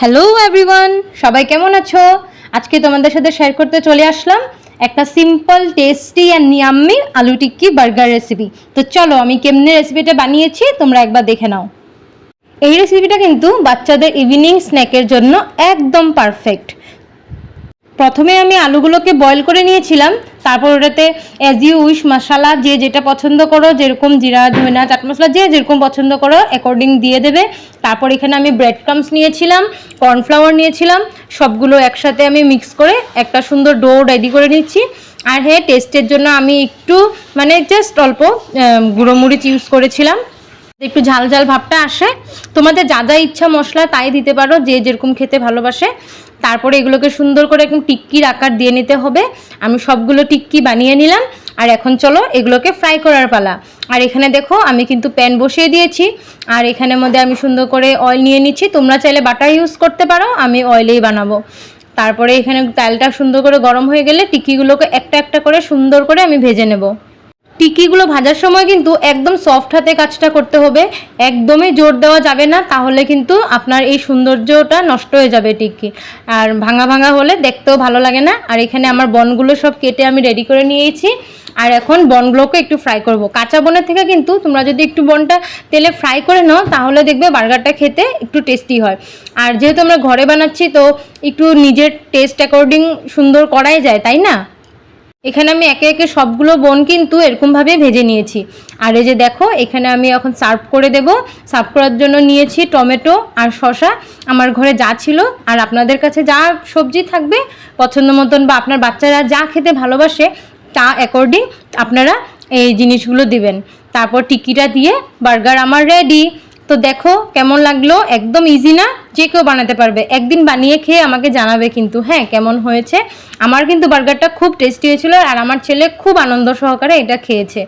Hello everyone, সবাই কেমন আছো? আজকে তোমাদের সাথে শেয়ার করতে চলে আসলাম একটা সিম্পল টেস্টি অ্যান্ড ইয়াম্মি আলু টিক্কি বার্গার রেসিপি। তো চলো আমি কেমনে রেসিপিটা বানিয়েছি তোমরা একবার দেখে নাও। এই রেসিপিটা কিন্তু বাচ্চাদের ইভিনিং স্ন্যাকের জন্য একদম পারফেক্ট। প্রথমে আমি আলুগুলোকে বয়েল করে নিয়েছিলাম, তারপর ওটাতে অ্যাজ ইউ উইশ মশলা যে যেটা পছন্দ করো, যেরকম জিরা ধনিয়া চাট মশলা যে যেরকম পছন্দ করো অ্যাকর্ডিং দিয়ে দেবে। তারপর এখানে আমি ব্রেড ক্রাম্বস নিয়েছিলাম, কর্নফ্লাওয়ার নিয়েছিলাম, সবগুলো একসাথে আমি মিক্স করে একটা সুন্দর ডো রেডি করে নিচ্ছি। আর হ্যাঁ, টেস্টের জন্য আমি একটু জাস্ট অল্প গুঁড়ো মরিচ ইউজ করেছিলাম, একটু ঝাল ঝাল ভাবটা আসে। তোমাদের যা যা ইচ্ছা মশলা তাই দিতে পারো, যে যেরকম খেতে ভালোবাসে। তারপরে এগুলোকে সুন্দর করে একদম টিক্কির আকার দিয়ে নিতে হবে। আমি সবগুলো টিক্কি বানিয়ে নিলাম, আর এখন চলো এগুলোকে ফ্রাই করার পালা। আর এখানে দেখো আমি কিন্তু প্যান বসিয়ে দিয়েছি, আর এখানের মধ্যে আমি সুন্দর করে অয়েল নিয়ে নিচ্ছি। তোমরা চাইলে বাটার ইউজ করতে পারো, আমি অয়েলেই বানাবো। তারপরে এখানে তেলটা সুন্দর করে গরম হয়ে গেলে টিক্কিগুলোকে একটা একটা করে সুন্দর করে আমি ভেজে নেব। টিক্কিগুলো ভাজার সময় কিন্তু একদম সফট হাতে কাজটা করতে হবে, একদমই জোর দেওয়া যাবে না, তাহলে কিন্তু আপনার এই সৌন্দর্যটা নষ্ট হয়ে যাবে টিক্কি। আর ভাঙা ভাঙা হলে দেখতেও ভালো লাগে না। আর এখানে আমার বনগুলো সব কেটে আমি রেডি করে নিয়েছি, আর এখন বনগুলোকে একটু ফ্রাই করব। কাঁচা বনের থেকে কিন্তু তোমরা যদি একটু বনটা তেলে ফ্রাই করে নাও তাহলে দেখবে বার্গারটা খেতে একটু টেস্টি হয়। আর যেহেতু আমরা ঘরে বানাচ্ছি তো একটু নিজের টেস্ট অ্যাকর্ডিং সুন্দর করাই যায়, তাই না? এখানে আমি একে একে সবগুলো বোন কিন্তু এরকমভাবে ভেজে নিয়েছি। আর এই যে দেখো এখানে আমি এখন সার্ভ করে দেব। সার্ভ করার জন্য নিয়েছি টমেটো আর শসা, আমার ঘরে যা ছিল। আর আপনাদের কাছে যা সবজি থাকবে পছন্দ মতন, বা আপনার বাচ্চারা যা খেতে ভালোবাসে তা অ্যাকর্ডিং আপনারা এই জিনিসগুলো দিবেন। তারপর টিক্কিটা দিয়ে বার্গার আমার রেডি। তো দেখো কেমন লাগলো, একদম ইজি না, যে কেউ বানাতে পারবে। একদিন বানিয়ে খেয়ে আমাকে জানাবে কিন্তু, হ্যাঁ কেমন হয়েছে। আমার কিন্তু বার্গারটা খুব টেস্টি হয়েছিল, আর আমার ছেলে খুব আনন্দ সহকারে এটা খেয়েছে।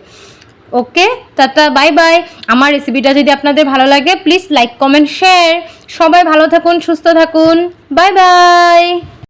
ওকে, টাটা, বাই বাই। আমার রেসিপিটা যদি আপনাদের ভালো লাগে প্লিজ লাইক কমেন্ট শেয়ার। সবাই ভালো থাকুন, সুস্থ থাকুন, বাই বাই।